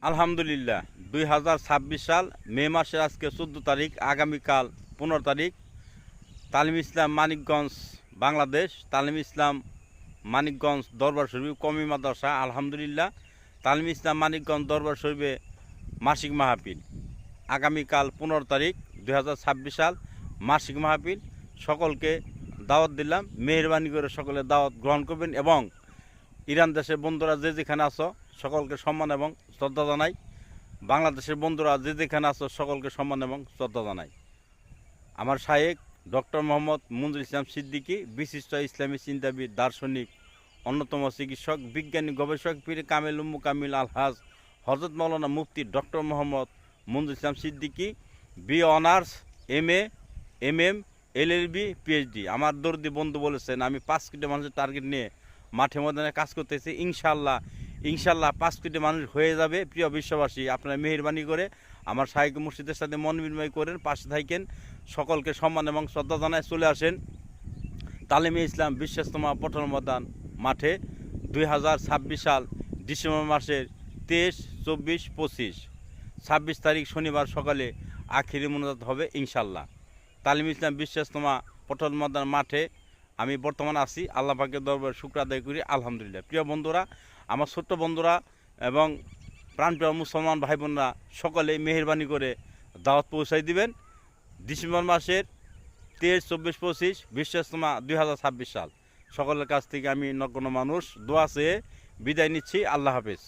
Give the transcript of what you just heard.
আলহামদুলিল্লাহ 2026 সাল মে মাসের আজকে 14 তারিখ, আগামীকাল 15 তারিখ তালিম ইসলাম মানিকগঞ্জ বাংলাদেশ, তালিম ইসলাম মানিকগঞ্জ দরবার শরীফ কমি মাদ্রাসা। আলহামদুলিল্লাহ তালিম ইসলাম মানিকগঞ্জ দরবার শরীফে মাসিক মাহফিল আগামীকাল 15 তারিখ 2026 সাল মাসিক মাহফিল। সকলকে দাওয়াত দিলাম, মেহরবানি করে সকলে দাওয়াত গ্রহণ করবেন এবং ইরান দেশের বন্ধুরা যে যেখানে আছো সকলকে সম্মান এবং শ্রদ্ধা জানাই। বাংলাদেশের বন্ধুরা যে যেখানে আছো সকলকে সম্মান এবং শ্রদ্ধা জানাই। আমার শায়েখ ডক্টর মোহাম্মদ মঞ্জুর ইসলাম সিদ্দিকী, বিশিষ্ট ইসলামী চিন্তাবিদ, দার্শনিক, অন্যতম চিকিৎসক, বিজ্ঞানী, গবেষক, পীর কামেল মুকামিল আলহাজ হযরত মাওলানা মুফতি doctor Mohammad Manzoor Islam Siddiqui, B honours, MA, MM, LLB, PhD। আমার দর্দি বন্ধু বলেছেন আমি 5 কোটি মানুষের টার্গেট নিয়ে মাঠে ময়দানে কাজ করতেছি। ইনশাল্লাহ 5 কোটি মানুষ হয়ে যাবে। প্রিয় বিশ্ববাসী, আপনারা মেহেরবানি করে আমার শায়েখ মুর্শিদের সাথে মন বিনিময় করেন, পাশে থাকেন। সকলকে সম্মান এবং শ্রদ্ধা জানায় চলে আসেন তালিমে ইসলাম বিশ্বস্তমা পঠন ময়দান মাঠে 2026 সাল ডিসেম্বর মাসের 23, 24, 25, 26 তারিখ শনিবার সকালে আখিরি মোনাজাত হবে ইনশাল্লাহ। তালিম ইসলাম বিশ্বস্তমা পঠন ময়দান মাঠে আমি বর্তমানে আছি। আল্লাহ পাকের দরবারে শুকর আদায় করি আলহামদুলিল্লাহ। প্রিয় বন্ধুরা, আমার ছোট্ট বন্ধুরা এবং প্রাণপ্রিয় মুসলমান ভাই বোনরা সকলে মেহেরবানি করে দাওয়াত পৌঁছাই দিবেন। ডিসেম্বর মাসের 23, 24, 25 বিশ্বস্তমা 2026 সাল। সকলের কাছ থেকে আমি নগণ্য মানুষ দোয়া চেয়ে বিদায় নিচ্ছি। আল্লাহ হাফেজ।